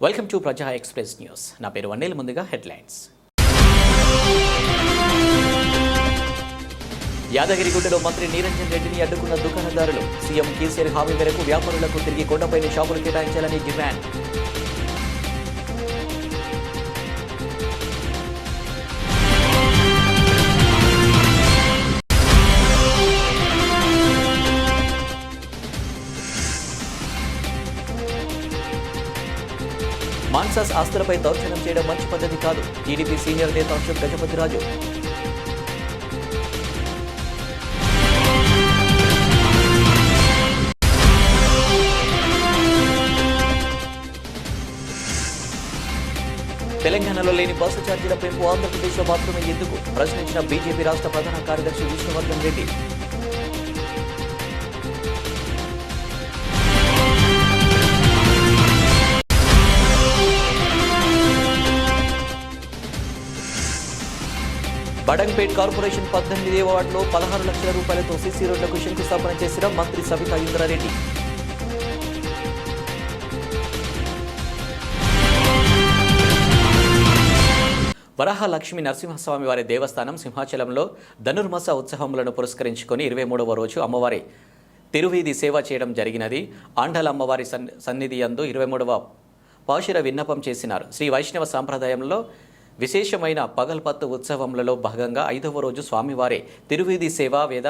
Welcome to ప్రజా express news. నా పేరు వన్నేల్. ముందుగా హెడ్లైన్స్. యాదగిరిగుట్టలో మంత్రి నిరంజన్ రెడ్డిని అడ్డుకున్న దుకాణదారులు. సీఎం కేసీఆర్ హామీ మేరకు వ్యాపారులకు తిరిగి కొండపైన షాపులు కేటాయించాలని డిమాండ్. మాన్సాస్ ఆస్తులపై దౌర్జన్యం చేయడం మంచి పద్ధతి కాదు. టీడీపీ సీనియర్ నేత అశోక్ గజపతిరాజు. తెలంగాణలో లేని బస్సు ఛార్జీల పెంపు ఆంధ్రప్రదేశ్లో మాత్రమే ఎందుకు ప్రశ్నించిన బీజేపీ రాష్ట్ర ప్రధాన కార్యదర్శి విష్ణువర్ధన్ రెడ్డి. బడంగ్పేట్ కార్పొరేషన్ 18వ వార్డులో 16 లక్షల రూపాయలతో సీసీ రోడ్లకు శంకుస్థాపన చేసిన మంత్రి సబితా ఇంద్రారెడ్డి. వరాహలక్ష్మి నరసింహస్వామి వారి దేవస్థానం సింహాచలంలో ధనుర్మాస ఉత్సవములను పురస్కరించుకొని 23వ రోజు అమ్మవారి తిరువీధి సేవ చేయడం జరిగినది. ఆండాల అమ్మవారి సన్నిధి యందు 23వ పాశుర విన్నపం చేసినారు. శ్రీ వైష్ణవ సాంప్రదాయంలో విశేషమైన పగల్పత్తు ఉత్సవములలో భాగంగా 5వ రోజు స్వామివారి తిరువీధి సేవ వేద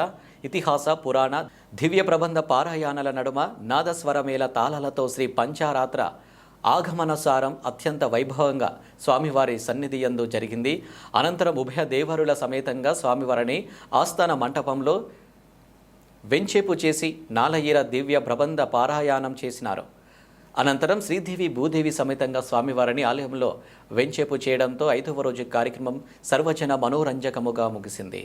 ఇతిహాస పురాణ దివ్య ప్రబంధ పారాయణాల నడుమ నాదస్వరమేళ తాళాలతో శ్రీ పంచారాత్ర ఆగమనసారం అత్యంత వైభవంగా స్వామివారి సన్నిధి యందు జరిగింది. అనంతరం ఉభయ దేవరుల సమేతంగా స్వామివారిని ఆస్థాన మంటపంలో వెంచేపు చేసి నాలయ్యర దివ్య ప్రబంధ పారాయణం చేసినారు. అనంతరం శ్రీదేవి భూదేవి సమేతంగా స్వామివారిని ఆలయంలో వెంచేపు చేయడంతో 5వ రోజు కార్యక్రమం సర్వజన మనోరంజకముగా ముగిసింది.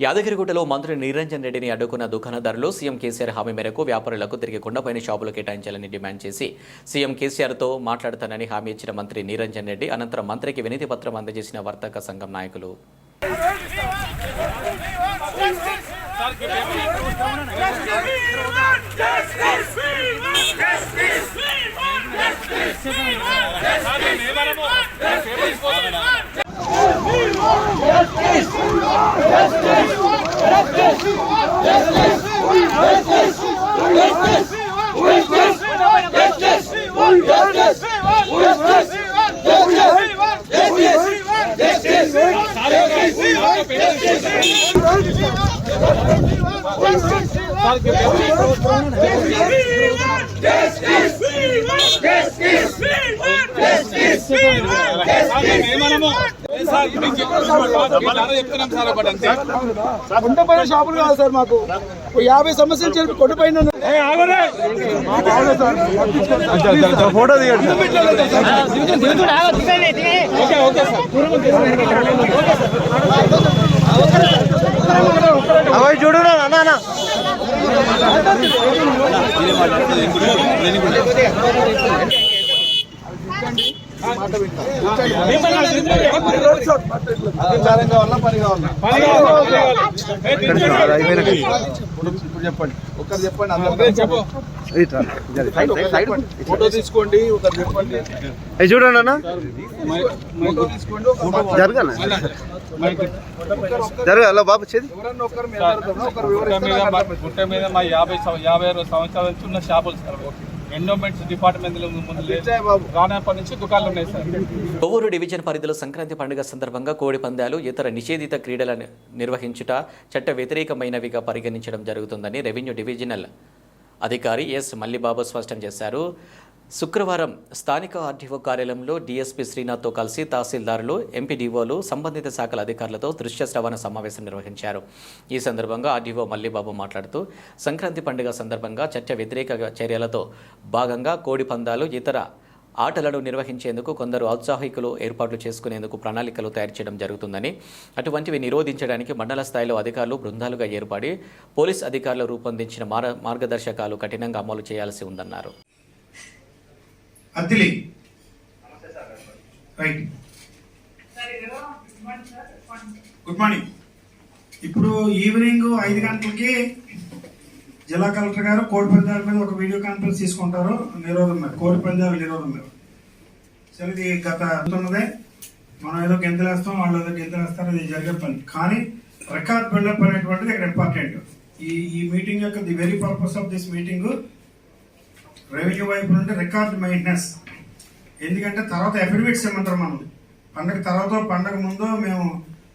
యాదగిరిగుట్టలో మంత్రి నిరంజన్ రెడ్డిని అడ్డుకున్న దుకాణదారులు సీఎం కేసీఆర్ హామీ మేరకు వ్యాపారులకు తిరిగి కొండపైన షాపులు కేటాయించాలని డిమాండ్ చేసి సీఎం కేసీఆర్తో మాట్లాడతానని హామీ ఇచ్చిన మంత్రి నిరంజన్ రెడ్డి అనంతరం మంత్రికి వినతి పత్రం అందజేసిన వర్తక సంఘం నాయకులు. కొండపైన షాపులు కాదు సార్, మాకు 50 సంవత్సరాలు చెప్పి కొండపైన ఫోటో దిగండి. అవి చూడు అన్నా చెప్పండి, ఒకరు చెప్పండి, ఫోటో తీసుకోండి, ఒకరు చెప్పండి. చూడండి అన్న, జరగాల బాబు గుట్ట మీద మా 50 సంవత్సరాల నుంచి ఉన్న షాపులు సార్. ఎండోమెంట్స్ డిపార్ట్మెంట్ రానప్పటి నుంచి దుకాణాలు ఉన్నాయి సార్. కొవ్వూరు డివిజన్ పరిధిలో సంక్రాంతి పండుగ సందర్భంగా కోడి పందాలు, ఇతర నిషేధిత క్రీడలను నిర్వహించుట చట్ట వ్యతిరేకమైనవిగా పరిగణించడం జరుగుతుందని రెవెన్యూ డివిజనల్ అధికారి ఎస్ మల్లిబాబు స్పష్టం చేశారు. శుక్రవారం స్థానిక ఆర్డీఓ కార్యాలయంలో డీఎస్పీ శ్రీనాథ్తో కలిసి తహసీల్దారులు, ఎంపీడీఓలు, సంబంధిత శాఖల అధికారులతో దృశ్య శ్రవణ సమావేశం నిర్వహించారు. ఈ సందర్భంగా ఆర్డీఓ మల్లిబాబు మాట్లాడుతూ సంక్రాంతి పండుగ సందర్భంగా చట్ట వ్యతిరేక చర్యలతో భాగంగా కోడి పందాలు, ఇతర ఆటలను నిర్వహించేందుకు కొందరు ఔత్సాహికులు ఏర్పాట్లు చేసుకునేందుకు ప్రణాళికలు తయారు చేయడం జరుగుతుందని, అటువంటివి నిరోధించడానికి మండల స్థాయిలో అధికారులు బృందాలుగా ఏర్పడి పోలీస్ అధికారులు రూపొందించిన మార్గదర్శకాలు కఠినంగా అమలు చేయాల్సి ఉందన్నారు. అతిలి రైట్, గుడ్ మార్నింగ్. ఇప్పుడు ఈవినింగ్ 5 గంటలకి జిల్లా కలెక్టర్ గారు కోడి పందాల మీద ఒక వీడియో కాన్ఫరెన్స్ తీసుకుంటారు. నిరోధం మీద, కోడి పందాల నిరోధం మీద. సరే, ఇది గత ఉన్నదే, మనం ఏదో గెంతులేస్తాం, వాళ్ళు ఏదో గెంతులేస్తారు, అది జరిగే పని. కానీ రికార్డ్ బిల్డప్ అనేటువంటిది ఇక్కడ ఇంపార్టెంట్. ఈ మీటింగ్ యొక్క the very purpose of this meeting revenue వైపు నుండి రికార్డ్ మెయింటెనెన్స్. ఎందుకంటే తర్వాత అఫిడవిట్స్ ఇవ్వమంటారు. మనం పండగ తర్వాత, పండగ ముందు మేము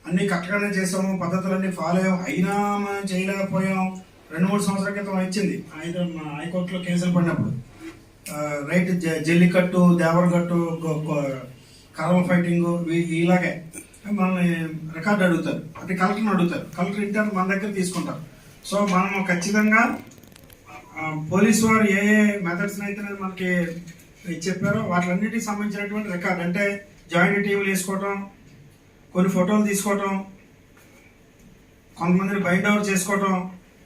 అన్ని కరెక్ట్గానే చేసాము, పద్ధతులన్నీ ఫాలో అయ్యాం, అయినా మేము చేయలేకపోయాం. 2-3 సంవత్సరాల క్రితం ఇచ్చింది హైకోర్టులో కేసులు పడినప్పుడు. రైట్, జల్లికట్టు, దేవరగట్టు, కర్రల ఫైటింగ్, ఇలాగే మనల్ని రికార్డు అడుగుతారు. అది కలెక్టర్ని అడుగుతారు. కలెక్టర్ ఇంటర్ మన దగ్గర తీసుకుంటారు. సో మనం ఖచ్చితంగా పోలీసు వారు ఏ మెథడ్స్ అయితే మనకి చెప్పారో వాటిలన్నిటికి సంబంధించినటువంటి రికార్డ్, అంటే జాయింట్ టీవీలు వేసుకోవటం, కొన్ని ఫోటోలు తీసుకోవటం, కొంతమందిని బైండ్ అవుట్ చేసుకోవటం,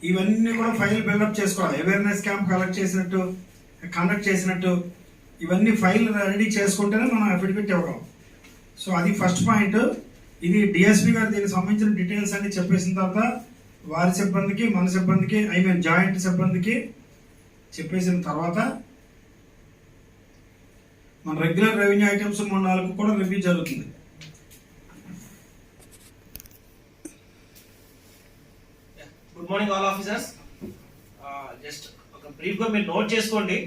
ఇవన్నీ కూడా ఫైల్ బిల్డప్ చేసుకోవాలి. అవేర్నెస్ క్యాంప్ కండక్ట్ చేసినట్టు ఇవన్నీ ఫైల్ రెడీ చేసుకుంటేనే మనం అఫిడవిట్ ఇవ్వడం. సో అది ఫస్ట్ పాయింట్. ఇది డిఎస్పీ గారు దీనికి సంబంధించిన డీటెయిల్స్ అన్ని చెప్పేసిన తర్వాత వారి సిబ్బందికి, మన సిబ్బందికి, జాయింట్ సిబ్బందికి చెప్పేసిన తర్వాత మన రెగ్యులర్ రెవెన్యూ ఐటమ్స్ 3-4 కూడా రివ్యూ జరుగుతుంది. Good morning all officers. Just ఒక బ్రీఫ్ గా మీరు నోట్ చేసుకోండి.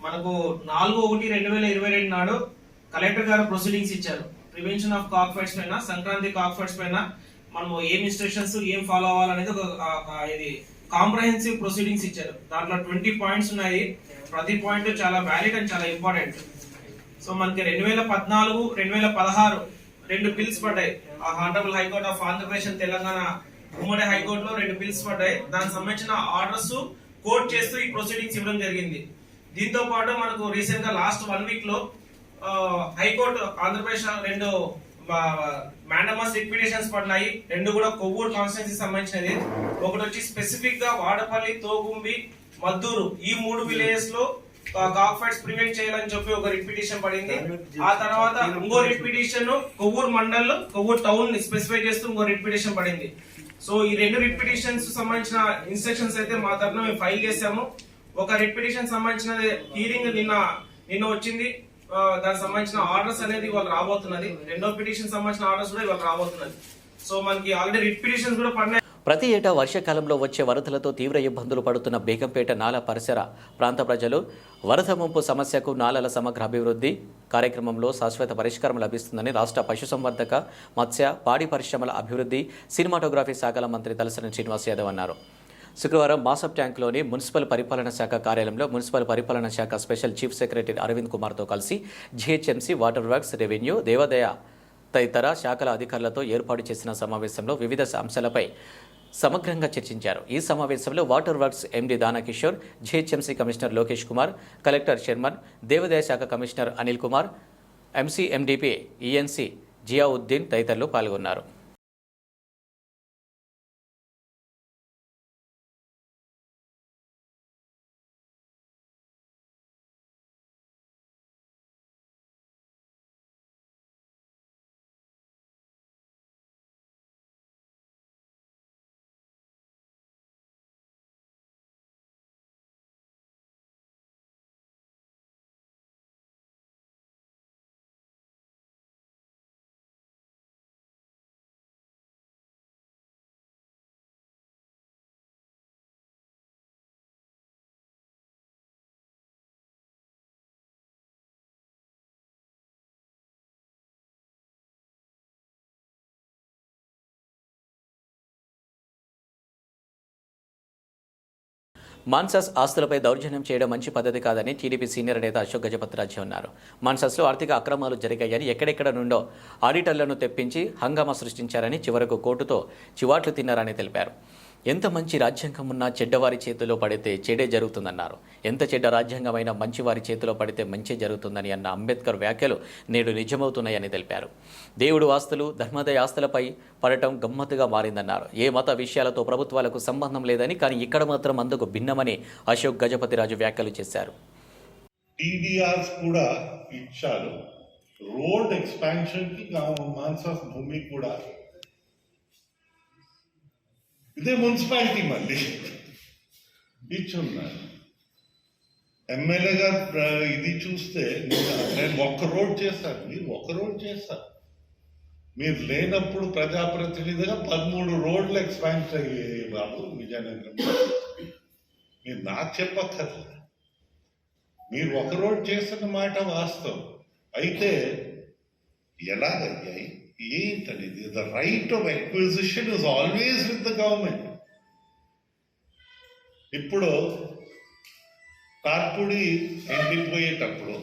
మనకు 4/1/2022 నాడు కలెక్టర్ గారు ప్రొసీడింగ్స్ ఇచ్చారు. ప్రివెన్షన్ ఆఫ్ కాక్ ఫైట్స్ పైన, సంక్రాంతి కాక్ ఫైట్స్ పైన మనము ఏం ఇన్స్ట్రక్షన్స్, ఏం ఫాలో అవ్వాలనేది ఇది కాంప్రహెన్సివ్ ప్రొసీడింగ్స్ ఇచ్చారు. దాంట్లో 20 పాయింట్స్ ఉన్నాయి. ప్రతి పాయింట్ చాలా వ్యాలిడ్ అండ్ చాలా ఇంపార్టెంట్. సో మనకి 2014, 2016 2 బిల్స్ పడ్డాయి. ఆ honourable high court of Andhra Pradesh, Telangana ఉమ్మడి హైకోర్టులో 2 బిల్స్ పడ్డాయి. దానికి సంబంధించిన ఆర్డర్స్ కోర్ట్ చేస్తూ ఈ ప్రొసీడింగ్స్ ఇవ్వడం జరిగింది. దీంతో పాటు మనకు రీసెంట్ గా లాస్ట్ 1 వీక్ లో హైకోర్టు ఆంధ్రప్రదేశ్ 2 మ్యాండమస్ లిక్విడేషన్స్ పడినాయి. 2 కూడా కొవ్వూరు కాన్స్టిట్యున్సీ సంబంధించినది. ఒకటి వచ్చి స్పెసిఫిక్ గా వాడపల్లి, తోగుంబి, మద్దూరు ఈ 3 విలేజెస్ లో కాక్ ఫైట్స్ ప్రివెంట్ చేయాలని చెప్పి ఒక రిట్ పిటిషన్ పడింది. ఆ తర్వాత ఇంకో writ petition Kovvur mandal, Kovvur town ని స్పెసిఫై చేస్తూ ఇంకో రిట్ పిటిషన్ పడింది. సో ఈ 2 రిట్ పిటిషన్స్ సంబంధించిన ఇన్స్ట్రక్షన్స్ అయితే మా తరఫున మేము ఫైల్ చేసాము. ఒక రిట్ పిటిషన్ సంబంధించిన హీరింగ్ నిన్న వచ్చింది. దానికి సంబంధించిన ఆర్డర్స్ అనేది ఇవాళ రాబోతున్నది. రెండో పిటిషన్ సంబంధించిన ఆర్డర్స్ కూడా ఇవాళ రాబోతున్నది. సో మనకి ఆల్రెడీ రిట్ పిటిషన్స్ కూడా పడినాయి. ప్రతి ఏటా వర్షాకాలంలో వచ్చే వరదలతో తీవ్ర ఇబ్బందులు పడుతున్న బేగంపేట నాలా పరిసర ప్రాంత ప్రజలు వరద ముంపు సమస్యకు నాలల సమగ్ర అభివృద్ధి కార్యక్రమంలో శాశ్వత పరిష్కారం లభిస్తుందని రాష్ట్ర పశుసంవర్ధక, మత్స్య, పాడి పరిశ్రమల అభివృద్ధి, సినిమాటోగ్రఫీ శాఖల మంత్రి తలసాని శ్రీనివాస్ యాదవ్ అన్నారు. శుక్రవారం మాసప్ ట్యాంక్లోని మున్సిపల్ పరిపాలనా శాఖ కార్యాలయంలో మున్సిపల్ పరిపాలనా శాఖ స్పెషల్ చీఫ్ సెక్రటరీ అరవింద్ కుమార్తో కలిసి జీహెచ్ఎంసీ, వాటర్ వర్క్స్, రెవెన్యూ, దేవాదాయ తదితర శాఖల అధికారులతో ఏర్పాటు చేసిన సమావేశంలో వివిధ అంశాలపై సమగ్రంగా చర్చించారు. ఈ సమావేశంలో water works MD Danakishore, GHMC commissioner Lokesh Kumar, collector Sharman, దేవాదాయ శాఖ commissioner Anil Kumar, MCMDP ENC Ziauddin తదితరులు పాల్గొన్నారు. మాన్సాస్ ఆస్తులపై దౌర్జన్యం చేయడం మంచి పద్ధతి కాదని టీడీపీ సీనియర్ నేత అశోక్ గజపతిరాజు అన్నారు. మాన్సాస్లో ఆర్థిక అక్రమాలు జరిగాయని, ఎక్కడెక్కడ నుండో ఆడిటర్లను తెప్పించి హంగామా సృష్టించారని, చివరకు కోర్టుతో చివాట్లు తిన్నారని తెలిపారు. ఎంత మంచి రాజ్యాంగం ఉన్నా చెడ్డవారి చేతిలో పడితే చెడే జరుగుతుందన్నారు. ఎంత చెడ్డ రాజ్యాంగమైనా మంచివారి చేతిలో పడితే మంచి జరుగుతుందని అన్న అంబేద్కర్ వ్యాఖ్యలు నేడు నిజమవుతున్నాయని తెలిపారు. దేవుడు ఆస్తులు, ధర్మాదాయ ఆస్తులపై పడటం గమ్మత్తుగా మారిందన్నారు. ఏ మత విషయాలతో ప్రభుత్వాలకు సంబంధం లేదని, కానీ ఇక్కడ మాత్రం అందుకు భిన్నమని అశోక్ గజపతిరాజు వ్యాఖ్యలు చేశారు. టీడీఆర్స్ కూడా ఇచ్చారు. రోడ్ ఎక్స్పాన్షన్ కి మాన్సాస్ భూమి కూడా ఇదే మున్సిపాలిటీ మళ్ళీ ఇచ్చున్నారు. ఎమ్మెల్యే గారు ఇది చూస్తే నేను ఒక్క రోడ్ చేశాను, మీరు ఒక్క రోడ్ చేశారు. మీరు లేనప్పుడు ప్రజాప్రతినిధిగా 13 రోడ్లు ఎక్స్పాండ్ అయ్యాయి బాబు విజయనగరం. మీరు నాకు చెప్పక్కర్లేదు, మీరు ఒక రోడ్ చేసిన మాట వాస్తవం. అయితే ఎలాగయ్యాయి ఏంటండి? The right of acquisition is always with the government. ఇప్పుడు కార్పుడి ఎండిపోయేటప్పుడు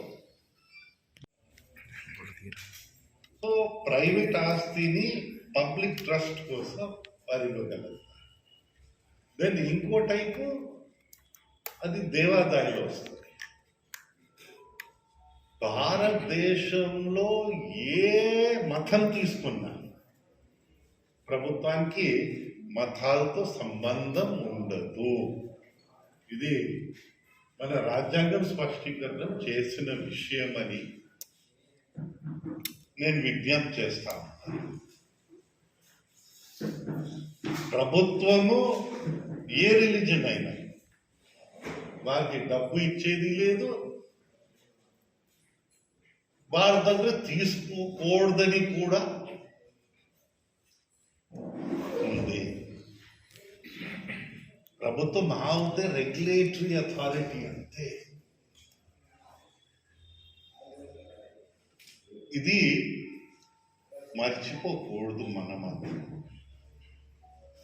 సో ప్రైవేట్ ఆస్తిని పబ్లిక్ ట్రస్ట్ కోసం వారు ఇవ్వగలరు. దెన్ ఇంకో టైపు అది దేవాదాయంలో వస్తుంది. భారతదేశంలో ఏ మతం తీసుకున్నా ప్రభుత్వానికి మతాలతో సంబంధం ఉండదు. ఇది మన రాజ్యాంగం స్పష్టీకరణ చేసిన విషయం అని నేను విజ్ఞప్తి చేస్తాను. ప్రభుత్వము ఏ రిలీజన్ అయినా వారికి డబ్బు ఇచ్చేది లేదు, వారి దగ్గర తీసుకోకూడదని కూడా ఉంది. ప్రభుత్వం అవుతే రెగ్యులేటరీ అథారిటీ అంతే. ఇది మర్చిపోకూడదు మనమంతా.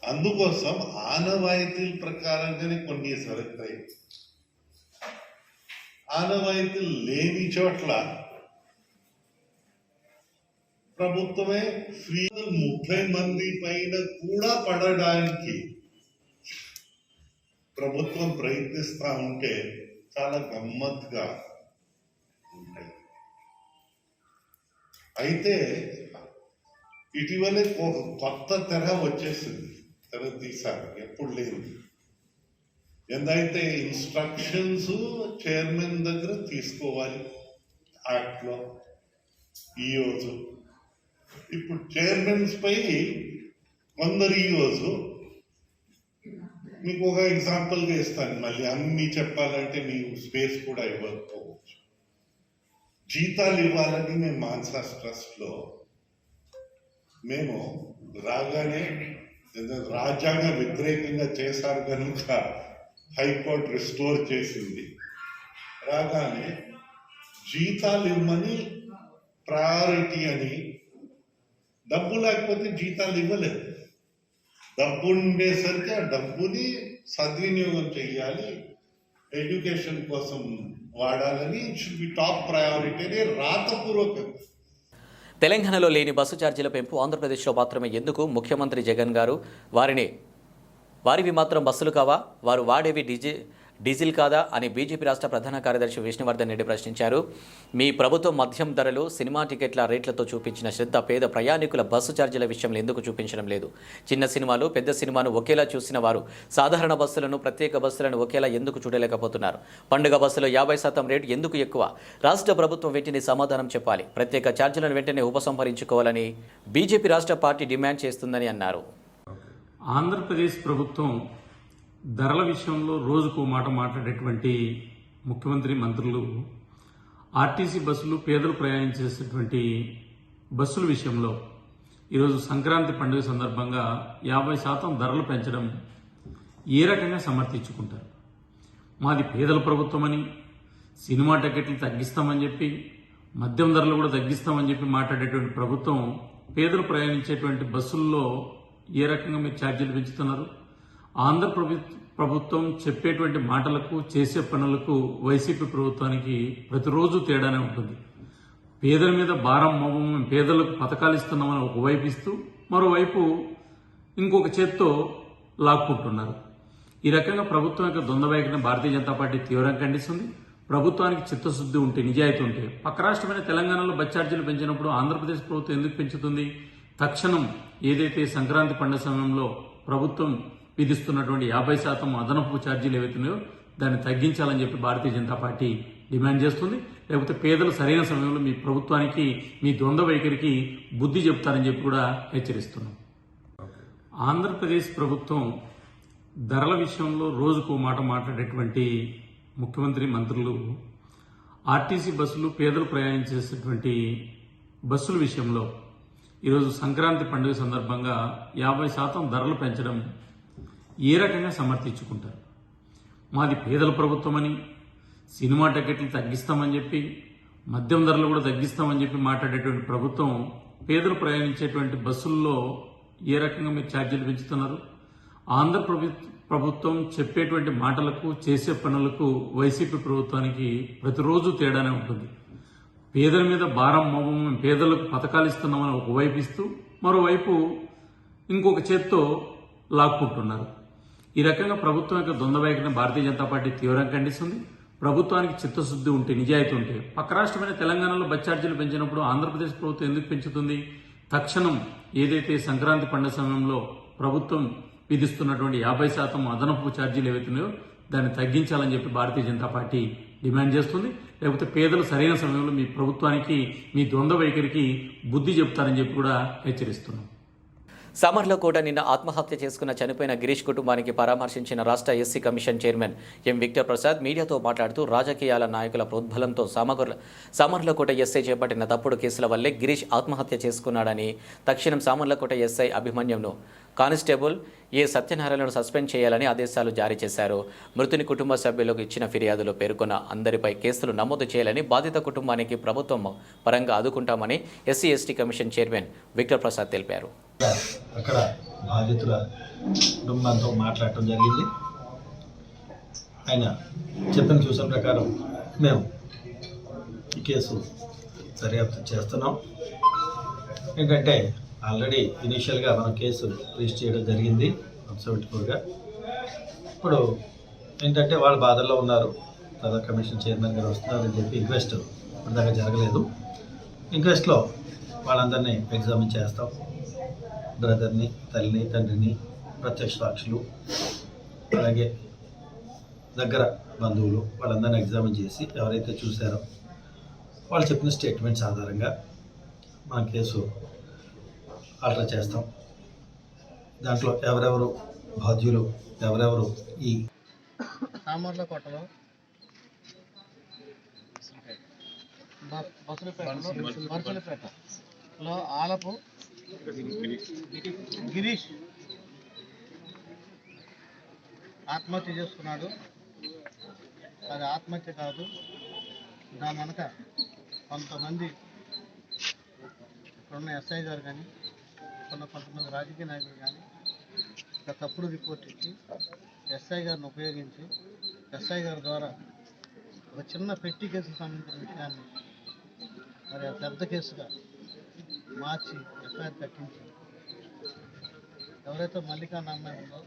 అందుకోసం ఆనవాయితీల ప్రకారంగానే కొన్ని జరుగుతాయి. ఆనవాయితీలు లేని చోట్ల ప్రభుత్వమే ఫ్రీ 30 మంది పైన కూడా పడడానికి ప్రభుత్వం ప్రయత్నిస్తూ ఉంటే చాలా గమ్మత్తుగా ఉంటాయి. అయితే ఇటీవలే ఒక కొత్త తెర వచ్చేసింది, తెర తీశారు, ఎప్పుడు లేదు. ఎందైతే ఇన్స్ట్రక్షన్స్ చైర్మన్ దగ్గర తీసుకోవాలి యాక్ట్లో ఈరోజు. ఇప్పుడు చైర్మన్స్ పై కొందరు ఈరోజు మీకు ఒక ఎగ్జాంపుల్గా ఇస్తాను, మళ్ళీ అన్ని చెప్పాలంటే మీకు స్పేస్ కూడా ఇవ్వకపోవచ్చు. జీతాలు ఇవ్వాలని మేము మాన్సాస్ ట్రస్ట్లో మేము రాగానే రాజ్యాంగ వ్యతిరేకంగా చేశారు కనుక హైకోర్టు రిస్టోర్ చేసింది. రాగానే జీతాలు ఇవ్వమని ప్రయారిటీ అని, డబ్బు లేకపోతే జీతాలు ఇవ్వలేదు. డబ్బు ఉండేసరికి ఆ డబ్బుని సద్వినియోగం చేయాలి, ఎడ్యుకేషన్ కోసం వాడాలని షుడ్ బి టాప్ ప్రయారిటీ అని రాతపూర్వకంగా. తెలంగాణలో లేని బస్సు ఛార్జీల పెంపు ఆంధ్రప్రదేశ్లో మాత్రమే ఎందుకు? ముఖ్యమంత్రి జగన్ గారు వారివి మాత్రం బస్సులు కావా? వారు వాడేవి డీజిల్ కాదా అని బీజేపీ రాష్ట్ర ప్రధాన కార్యదర్శి విష్ణువర్ధన్ రెడ్డి ప్రశ్నించారు. మీ ప్రభుత్వం మద్యం ధరలు, సినిమా టికెట్ల రేట్లతో చూపించిన శ్రద్ధ పేద ప్రయాణికుల బస్సు ఛార్జీల విషయంలో ఎందుకు చూపించడం లేదు? చిన్న సినిమాలు, పెద్ద సినిమాను ఒకేలా చూసిన వారు సాధారణ బస్సులను, ప్రత్యేక బస్సులను ఒకేలా ఎందుకు చూడలేకపోతున్నారు? పండుగ బస్సులో 50% రేటు ఎందుకు ఎక్కువ? రాష్ట్ర ప్రభుత్వం వెంటనే సమాధానం చెప్పాలి. ప్రత్యేక ఛార్జీలను వెంటనే ఉపసంహరించుకోవాలని బీజేపీ రాష్ట్ర పార్టీ డిమాండ్ చేస్తుందని అన్నారు. ఆంధ్రప్రదేశ్ ప్రభుత్వం ధరల విషయంలో రోజుకు మాట మాట్లాడేటువంటి ముఖ్యమంత్రి, మంత్రులు ఆర్టీసీ బస్సులు, పేదలు ప్రయాణించేటటువంటి బస్సుల విషయంలో ఈరోజు సంక్రాంతి పండుగ సందర్భంగా 50% ధరలు పెంచడం ఏ రకంగా సమర్థించుకుంటారు? మాది పేదల ప్రభుత్వమని, సినిమా టికెట్లు తగ్గిస్తామని చెప్పి, మద్యం ధరలు కూడా తగ్గిస్తామని చెప్పి మాట్లాడేటువంటి ప్రభుత్వం పేదలు ప్రయాణించేటువంటి బస్సుల్లో ఏ రకంగా మీరు ఛార్జీలు పెంచుతున్నారు? ఆంధ్ర ప్రభుత్వం చెప్పేటువంటి మాటలకు, చేసే పనులకు వైసీపీ ప్రభుత్వానికి ప్రతిరోజు తేడానే ఉంటుంది. పేదల మీద భారం మోపం, పేదలకు పథకాలు ఇస్తున్నామని ఒకవైపు ఇస్తూ, మరోవైపు ఇంకొక చేత్తో లాక్కుంటున్నారు. ఈ రకంగా ప్రభుత్వం యొక్క ద్వంద్వ వైఖరిని భారతీయ జనతా పార్టీ తీవ్రంగా ఖండిస్తుంది. ప్రభుత్వానికి చిత్తశుద్ధి ఉంటే, నిజాయితీ ఉంటే, పక్క రాష్ట్రమైన తెలంగాణలో బస్ ఛార్జీలు పెంచినప్పుడు ఆంధ్రప్రదేశ్ ప్రభుత్వం ఎందుకు పెంచుతుంది? తక్షణం ఏదైతే సంక్రాంతి పండుగ సమయంలో ప్రభుత్వం విధిస్తున్నటువంటి 50% అదనపు ఛార్జీలు ఏవైతున్నాయో దాన్ని తగ్గించాలని చెప్పి భారతీయ జనతా పార్టీ డిమాండ్ చేస్తుంది. లేకపోతే పేదలు సరైన సమయంలో మీ ప్రభుత్వానికి, మీ ద్వంద్వ వైఖరికి బుద్ధి చెప్తారని చెప్పి కూడా హెచ్చరిస్తున్నాం. ఆంధ్రప్రదేశ్ ప్రభుత్వం ధరల విషయంలో రోజుకు మాట మాట్లాడేటువంటి ముఖ్యమంత్రి, మంత్రులు ఆర్టీసీ బస్సులు, పేదలు ప్రయాణించేటటువంటి బస్సుల విషయంలో ఈరోజు సంక్రాంతి పండుగ సందర్భంగా 50% ధరలు పెంచడం ఏ రకంగా సమర్థించుకుంటారు? మాది పేదల ప్రభుత్వమని, సినిమా టికెట్లు తగ్గిస్తామని చెప్పి, మద్యం ధరలు కూడా తగ్గిస్తామని చెప్పి మాట్లాడేటువంటి ప్రభుత్వం పేదలు ప్రయాణించేటువంటి బస్సుల్లో ఏ రకంగా మీరు ఛార్జీలు పెంచుతున్నారు? ఆంధ్ర ప్రభుత్వం చెప్పేటువంటి మాటలకు, చేసే పనులకు వైసీపీ ప్రభుత్వానికి ప్రతిరోజు తేడానే ఉంటుంది. పేదల మీద భారం మోపం, పేదలకు పథకాలు ఇస్తున్నామని ఒకవైపు ఇస్తూ, మరోవైపు ఇంకొక చేత్తో లాక్కుంటున్నారు. ఈ రకంగా ప్రభుత్వం యొక్క ద్వంద్వ వైఖరిని భారతీయ జనతా పార్టీ తీవ్రంగా ఖండిస్తుంది. ప్రభుత్వానికి చిత్తశుద్ధి ఉంటే, నిజాయితీ ఉంటే, పక్క రాష్ట్రమైన తెలంగాణలో బస్ ఛార్జీలు పెంచినప్పుడు ఆంధ్రప్రదేశ్ ప్రభుత్వం ఎందుకు పెంచుతుంది? తక్షణం ఏదైతే సంక్రాంతి పండుగ సమయంలో ప్రభుత్వం విధిస్తున్నటువంటి 50% అదనపు ఛార్జీలు ఏవైతున్నాయో దాన్ని తగ్గించాలని చెప్పి భారతీయ జనతా పార్టీ డిమాండ్ చేస్తుంది. లేకపోతే పేదలు సరైన సమయంలో మీ ప్రభుత్వానికి, మీ ద్వంద్వ వైఖరికి బుద్ధి చెప్తారని చెప్పి కూడా హెచ్చరిస్తున్నాం. సామర్లకోట నిన్న ఆత్మహత్య చేసుకున్న చనిపోయిన గిరీష్ కుటుంబానికి పరామర్శించిన రాష్ట్ర SC commission chairman M Victor Prasad మీడియాతో మాట్లాడుతూ, రాజకీయాల నాయకుల ప్రోద్బలంతో సామర్లకోట ఎస్ఐ చేపట్టిన తప్పుడు కేసుల వల్లే గిరీష్ ఆత్మహత్య చేసుకున్నాడని, తక్షణం సామర్లకోట ఎస్ఐ అభిమన్యును, కానిస్టేబుల్ ఏ సత్యనారాయణను సస్పెండ్ చేయాలని ఆదేశాలు జారీ చేశారు. మృతుని కుటుంబ సభ్యులకు ఇచ్చిన ఫిర్యాదులో పేర్కొన్న అందరిపై కేసులు నమోదు చేయాలని, బాధిత కుటుంబానికి ప్రభుత్వం పరంగా ఆదుకుంటామని SC ST commission chairman Victor Prasad తెలిపారు. అక్కడ బాధితుల కుటుంబంతో మాట్లాడటం జరిగింది. ఆయన చెప్పిన సూచన ప్రకారం మేము ఈ కేసు దర్యాప్తు చేస్తున్నాం. ఏంటంటే ఆల్రెడీ ఇనీషియల్గా మనం కేసు రిజిస్టర్ చేయడం జరిగింది 174గా. ఇప్పుడు ఏంటంటే వాళ్ళు బాధల్లో ఉన్నారు, తర్వాత కమిషన్ చైర్మన్ గారు వస్తున్నారని చెప్పి ఇంక్వెస్ట్ ఇప్పటిదాకా జరగలేదు. ఇంక్వెస్ట్లో వాళ్ళందరినీ ఎగ్జామిన్ చేస్తాం. బ్రదర్ని, తల్లిని, తండ్రిని, ప్రత్యక్ష సాక్షులు, అలాగే దగ్గర బంధువులు వాళ్ళందరినీ ఎగ్జామిన్ చేసి ఎవరైతే చూశారో వాళ్ళు చెప్పిన స్టేట్మెంట్స్ ఆధారంగా మన కేసు ఆల్టర్ చేస్తాం. దాంట్లో ఎవరెవరు బాధ్యులు, ఎవరెవరు ఈ సామర్లకోటలో బస్సులపేటలో ఆలపు గిరీష్ ఆత్మహత్య చేసుకున్నాడు. అది ఆత్మహత్య కాదు, దాని వెనక కొంతమంది ఇక్కడున్న ఎస్ఐ గారు కానీ, కొంతమంది రాజకీయ నాయకులు కానీ తప్పుడు రిపోర్ట్ ఇచ్చి ఎస్ఐ గారిని ఉపయోగించి ఎస్ఐ గారి ద్వారా ఒక చిన్న పెట్టి కేసుకు సంబంధించిన విషయాన్ని మరి పెద్ద కేసుగా మార్చి ఎఫ్ఐఆర్ కట్టించి ఎవరైతే మల్లికా అన్న అమ్మాయి ఉందో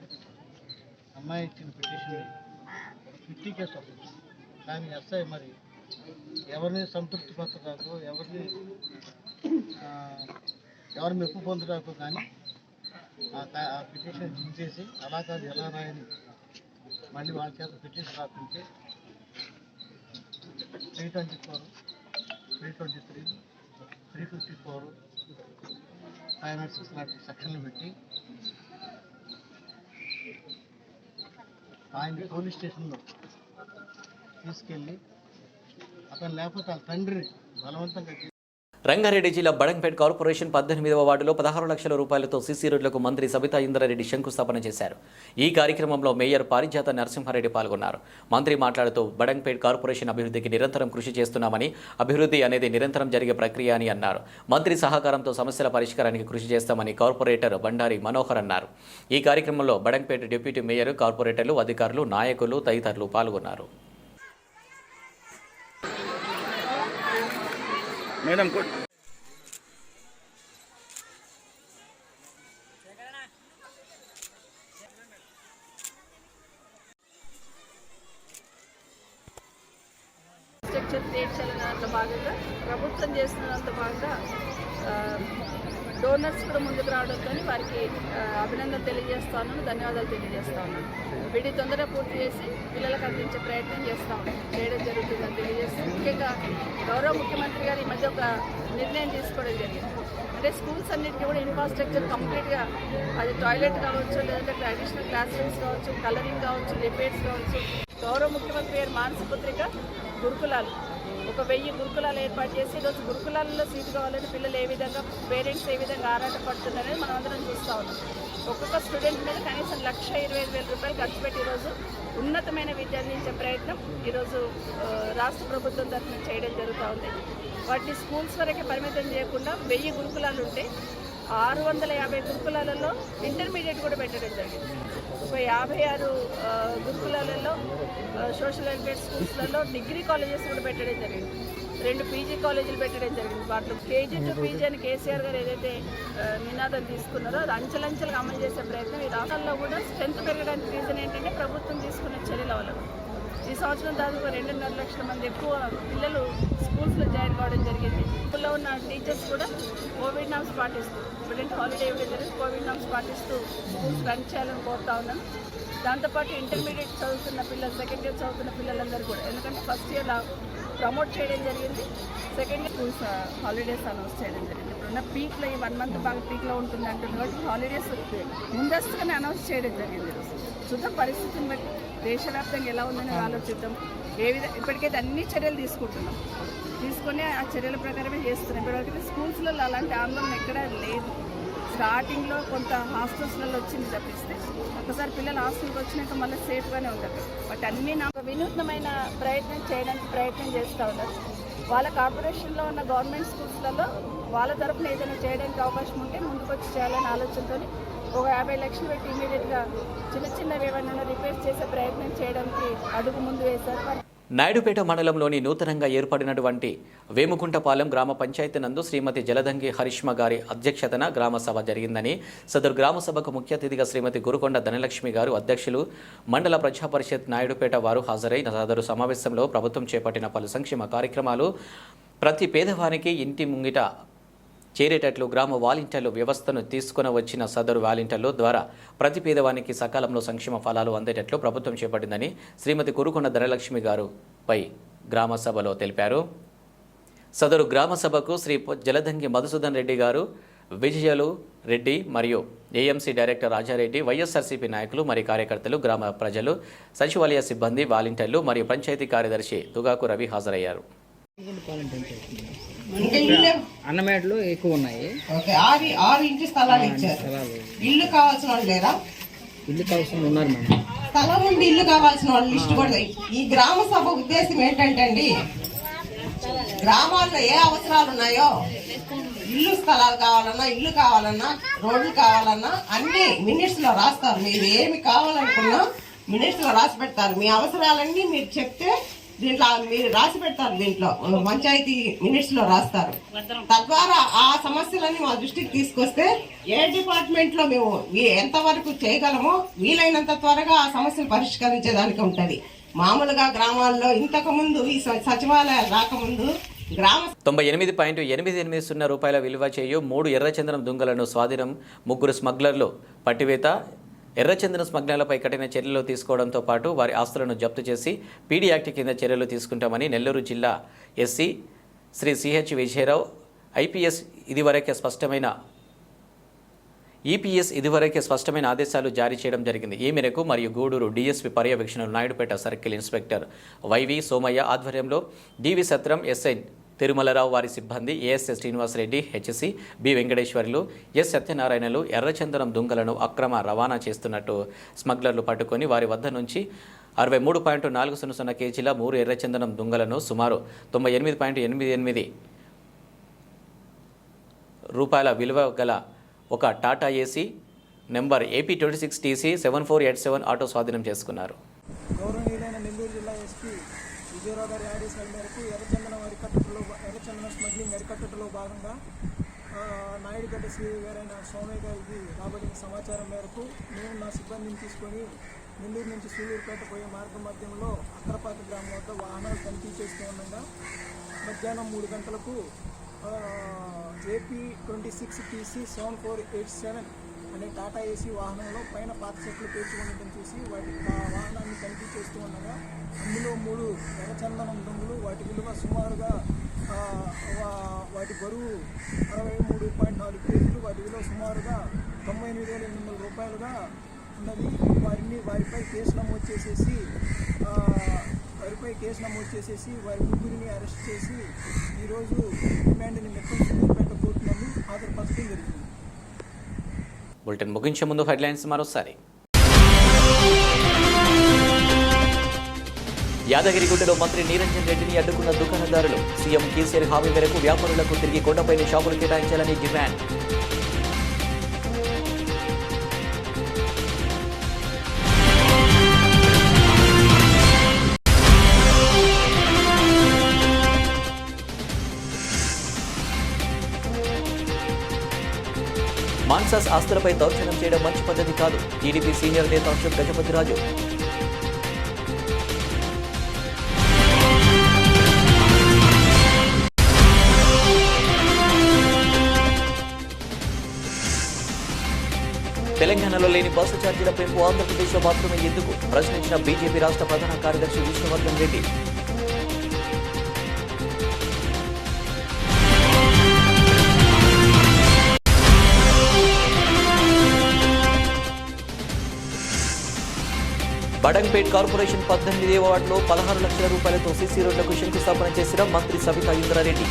అమ్మాయి ఇచ్చిన పిటిషన్ ఒక 50 కేసు అవుతుంది. కానీ ఎస్ఐ మరి ఎవరిని సంతృప్తి పరచడాకు ఎవరి మెప్పు పొందడాకు కానీ ఆ పిటిషన్ చించేసి అలా కాదు ఎలా రాయని మళ్ళీ వాళ్ళ చేత పిటిషన్ రాపించి 324, 323, 354, 506 లాంటి సెక్షన్లు పెట్టి ఆయన పోలీస్ స్టేషన్లో తీసుకెళ్ళి అతను లేకపోతే వాళ్ళ తండ్రి బలవంతంగా రంగారెడ్డి జిల్లా బడంగ్పేట్ కార్పొరేషన్ 18వ వార్డులో 16 లక్షల రూపాయలతో సీసీ రోడ్లకు మంత్రి సబితా ఇంద్రారెడ్డి శంకుస్థాపన చేశారు. ఈ కార్యక్రమంలో మేయర్ పారిజాత నరసింహారెడ్డి పాల్గొన్నారు. మంత్రి మాట్లాడుతూ బడంగ్పేట్ కార్పొరేషన్ అభివృద్ధికి నిరంతరం కృషి చేస్తున్నామని, అభివృద్ధి అనేది నిరంతరం జరిగే ప్రక్రియ అని అన్నారు. మంత్రి సహకారంతో సమస్యల పరిష్కారానికి కృషి చేస్తామని కార్పొరేటర్ బండారి మనోహర్ అన్నారు. ఈ కార్యక్రమంలో బడంగ్పేట్ డిప్యూటీ మేయర్, కార్పొరేటర్లు, అధికారులు, నాయకులు తదితరులు పాల్గొన్నారు. మేడం స్ట్రక్చర్ క్రియేట్ చేయాలన్న దాంట్లో భాగంగా ప్రభుత్వం చేస్తున్నంత భాగంగా డోనర్స్ కూడా ముందుకు రావడంతో వారికి అభినందన తెలియజేస్తాను, ధన్యవాదాలు తెలియజేస్తాను. వీటి తొందరగా పూర్తి చేసి పిల్లలకు అందించే ప్రయత్నం చేయడం జరుగుతుందని తెలియజేస్తాం. ముఖ్యంగా గౌరవ ముఖ్యమంత్రి గారు ఈ మధ్య ఒక నిర్ణయం తీసుకోవడం జరిగింది. అంటే స్కూల్స్ అన్నింటికీ కూడా ఇన్ఫ్రాస్ట్రక్చర్ కంప్లీట్గా, అది టాయిలెట్ కావచ్చు, లేదంటే ట్రెడిషనల్ క్లాస్ రూమ్స్ కావచ్చు, కలరింగ్ కావచ్చు, రిపేర్స్ కావచ్చు. గౌరవ ముఖ్యమంత్రి గారి మానస పుత్రిక గురుకులాలు, ఒక 1000 గురుకులాలు ఏర్పాటు చేసి ఈరోజు గురుకులాలలో సీటు కావాలని పిల్లలు ఏ విధంగా, పేరెంట్స్ ఏ విధంగా ఆరాటపడుతున్నారనేది మనం అందరం చూస్తూ ఉన్నాం. ఒక్కొక్క స్టూడెంట్ మీద కనీసం 1,25,000 రూపాయలు ఖర్చు పెట్టి ఈరోజు ఉన్నతమైన విద్య అందించే ప్రయత్నం ఈరోజు రాష్ట్ర ప్రభుత్వం తరఫున చేయడం జరుగుతూ ఉంది. వాటిని స్కూల్స్ వరకే పరిమితం చేయకుండా 1000 గురుకులాలు ఉంటే 650 గురుకులాలలో ఇంటర్మీడియట్ కూడా పెట్టడం జరిగింది. ఒక 56 గురుకులాలలో సోషల్ వెల్ఫేర్ స్కూల్స్లలో డిగ్రీ కాలేజెస్ కూడా పెట్టడం జరిగింది. 2 పీజీ కాలేజీలు పెట్టడం జరిగింది. వాటిలో కేజీ టు పీజీ అని కేసీఆర్ గారు ఏదైతే నినాదం తీసుకున్నారో అది అంచెలంచెలుగా అమలు చేసే ప్రయత్నం ఈ రాష్ట్రాల్లో కూడా స్ట్రెంత్ పెరగడానికి రీజన్ ఏంటంటే ప్రభుత్వం తీసుకున్న చర్యల వల్ల. ఈ సంవత్సరం దాదాపు 2.5 లక్షల మంది ఎక్కువ పిల్లలు స్కూల్స్లో జాయిన్ కావడం జరిగింది. స్కూల్లో ఉన్న టీచర్స్ కూడా కోవిడ్ నామ్స్ పాటిస్తూ, స్టూడెంట్ హాలిడే ఇవ్వడం జరిగింది, కోవిడ్ నామ్స్ పాటిస్తూ స్కూల్స్ రన్ చేయాలని కోరుతా ఉన్నాను. దాంతోపాటు ఇంటర్మీడియట్ చదువుతున్న పిల్లలు, సెకండ్ ఇయర్ చదువుతున్న పిల్లలందరూ కూడా, ఎందుకంటే ఫస్ట్ ఇయర్ ప్రమోట్ చేయడం జరిగింది, second year schools holidays announce చేయడం జరిగింది. ఇప్పుడున్న పీక్లో ఈ 1 మంత్ బాగా పీక్లో ఉంటుంది అంటుంది కాబట్టి హాలిడేస్ ముందస్తుగానే అనౌన్స్ చేయడం జరిగింది. చూద్దాం పరిస్థితిని బట్టి దేశవ్యాప్తంగా ఎలా ఉందని ఆలోచిద్దాం. ఇప్పటికైతే అన్ని చర్యలు తీసుకొని ఆ చర్యల ప్రకారమే చేస్తున్నాం. ఇప్పటివరకు స్కూల్స్లో అలాంటి ఆందోళన ఎక్కడా లేదు. స్టార్టింగ్లో కొంత హాస్టల్స్లలో వచ్చింది తప్పిస్తే ఒకసారి పిల్లలు హాస్టల్కి వచ్చినాక మళ్ళీ సేఫ్గానే ఉంది అక్కడ. బట్ అన్నీ నాకు వినూత్నమైన ప్రయత్నం చేస్తూ ఉన్నారు. వాళ్ళ కార్పొరేషన్లో ఉన్న గవర్నమెంట్ స్కూల్స్లలో వాళ్ళ తరఫున ఏదైనా చేయడానికి అవకాశం ఉంటే ముందుకొచ్చి చేయాలని ఆలోచనతో ఒక 50 లక్షలు పెట్టి ఇమీడియట్గా చిన్నవి ఏమైనా రిపేర్ చేసే ప్రయత్నం చేయడానికి అడుగు ముందు వేశారు. నాయుడుపేట మండలంలోని నూతనంగా ఏర్పడినటువంటి వేముకుంటపాలెం గ్రామ పంచాయతీ నందు శ్రీమతి జలదంగి హరిష్మ గారి అధ్యక్షతన గ్రామ సభ జరిగిందని, సదరు గ్రామ సభకు ముఖ్య అతిథిగా శ్రీమతి గురుకొండ ధనలక్ష్మి గారు, అధ్యక్షులు మండల ప్రజాపరిషత్ నాయుడుపేట వారు హాజరై సదరు సమావేశంలో ప్రభుత్వం చేపట్టిన పలు సంక్షేమ కార్యక్రమాలు ప్రతి పేదవానికి ఇంటి ముంగిట చేరేటట్లు గ్రామ వాలంటీర్లు వ్యవస్థను తీసుకుని వచ్చిన సదరు వాలంటీర్లు ద్వారా ప్రతి పేదవానికి సకాలంలో సంక్షేమ ఫలాలు అందేటట్లు ప్రభుత్వం చేపట్టిందని శ్రీమతి కురుకొండ ధనలక్ష్మి గారు పై గ్రామ సభలో తెలిపారు. సదరు గ్రామ సభకు శ్రీ జలదంగి మధుసూదన్ రెడ్డి గారు, విజయలు రెడ్డి మరియు ఏఎంసీ డైరెక్టర్ రాజారెడ్డి, వైఎస్ఆర్సీపీ నాయకులు మరియు కార్యకర్తలు, గ్రామ ప్రజలు, సచివాలయ సిబ్బంది, వాలంటీర్లు మరియు పంచాయతీ కార్యదర్శి తుగాకు రవి హాజరయ్యారు. అన్నమేటలు ఎక్కువ ఉన్నాయి. ఆరు ఇంటి స్థలాలు ఇచ్చారు. ఇల్లు కావాల్సిన వాళ్ళు లేరా? ఇల్లు కావాల్సిన ఉన్నారు మేడం. స్థలం ఉండి ఇల్లు కావాల్సిన వాళ్ళు లిస్టు కూడా. ఈ గ్రామ సభ ఉద్దేశం ఏంటంటే అండి, గ్రామాల్లో ఏ అవసరాలు ఉన్నాయో, ఇల్లు స్థలాలు కావాలన్నా, ఇల్లు కావాలన్నా, రోడ్లు కావాలన్నా అన్ని మినిట్స్ లో రాస్తారు. మీరు ఏమి కావాలనుకున్నా మినిట్స్ లో రాసి పెడతారు. మీ అవసరాలన్నీ మీరు చెప్తే దీంట్లో మీరు రాసి పెడతారు. దీంట్లో పంచాయతీ మినిట్స్ లో రాస్తారు. తద్వారా ఆ సమస్యలన్నీ మా దృష్టికి తీసుకొస్తే ఏ డిపార్ట్మెంట్ లో మేము ఎంతవరకు చేయగలమో వీలైనంత త్వరగా ఆ సమస్యలు పరిష్కరించేదానికి ఉంటది. మామూలుగా గ్రామాల్లో ఇంతకు ముందు ఈ సచివాలయాలు రాకముందు 98.880 రూపాయల విలువ చేయు 3 ఎర్రచందనం దుంగలను స్వాధీనం. 3 స్మగ్లర్లు పట్టివేత. ఎర్రచందనం స్మగ్లర్లపై కఠిన చర్యలు తీసుకోవడంతో పాటు వారి ఆస్తులను జప్తు చేసి పీడీ యాక్ట్ కింద చర్యలు తీసుకుంటామని నెల్లూరు జిల్లా SC Shri CH Vijayarao IPS ఇదివరకే స్పష్టమైన ఆదేశాలు జారీ చేయడం జరిగింది. ఈ మేరకు మరియు గూడూరు డీఎస్పీ పర్యవేక్షణలో Naidupeta circle inspector YV Somaiah ఆధ్వర్యంలో డివి సత్రం, ఎస్ఐ తిరుమలరావు వారి సిబ్బంది, ASS Srinivasareddy, HC B Venkateswarlu, S సత్యనారాయణలు ఎర్రచందనం దుంగలను అక్రమ రవాణా చేస్తున్నట్టు స్మగ్లర్లు పట్టుకొని వారి వద్ద నుంచి 63.400 కేజీల 3 ఎర్రచందనం దుంగలను సుమారు 98.88 రూపాయల విలువ గల ఒక Tata AC number AP 26TC 7487 auto స్వాధీనం చేసుకున్నారు. గౌరవనీయులైన నెల్లూరు జిల్లా ఎస్పీ విజయరావు గారి ఆదేశాల మేరకు ఎర్రచందనం స్మగ్లింగ్ అరికట్టలో భాగంగా నాయుడుగడ్డ శ్రీ గారైన సోమయ్య గారికి రాబడిన సమాచారం మేరకు నేను నా సిబ్బందిని తీసుకొని నెల్లూరు నుంచి సూళ్ళూరుపేట పోయే మార్గ మధ్యంలో అక్కరపాక గ్రామం వద్ద వాహనాలు తనిఖీ చేస్తూ ఉండగా మధ్యాహ్నం 3 గంటలకు AP 26TC 7487 అనే టాటా ఏసీ వాహనంలో పైన పాత చెట్లు పేర్చి ఉండటం చూసి ఆ వాహనాన్ని తనిఖీ చేస్తూ ఉండగా అందులో 3 ఎర్రచందనం దుంగలు, వాటి విలువ సుమారుగా వాటి బరువు 63.4 కేజీలు, వాటి విలువ సుమారుగా 98,800 రూపాయలుగా ఉన్నది. వారిపై కేసు నమోదు చేసేసి వారి ముగ్గురిని అరెస్ట్ చేసి ఈరోజు రిమాండ్ నిమిత్తం సూళ్ళూరుపేట కోర్టు నందు హాజరుపరచడం జరిగింది. బులెటిన్ ముగించే ముందు హెడ్లైన్స్ మరోసారి. యాదగిరిగుట్టలో మంత్రి నిరంజన్ రెడ్డిని అడ్డుకున్న దుకాణదారులు. సీఎం కేసీఆర్ హామీ మేరకు వ్యాపారులకు తిరిగి కొండపైన షాపులు కేటాయించాలని డిమాండ్. మాన్సాస్ ఆస్తులపై దౌర్జన్యం చేయడం మంచి పద్ధతి కాదు. టీడీపీ సీనియర్ నేత అశోక్ గజపతిరాజు. తెలంగాణలో లేని బస్సు ఛార్జీల పెంపు ఆంధ్రప్రదేశ్లో మాత్రమే ఎందుకు ప్రశ్నించిన బీజేపీ రాష్ట్ర ప్రధాన కార్యదర్శి విష్ణువర్ధన్ రెడ్డి. బడంగ్పేట్ కార్పొరేషన్ 18వ వార్డులో 16 లక్షల రూపాయలతో సీసీ రోడ్లకు శంకుస్థాపన చేసిన మంత్రి సబితా ఇంద్రారెడ్డి.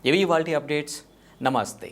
ఇవి ఇవాల్టి అప్డేట్స్. నమస్తే.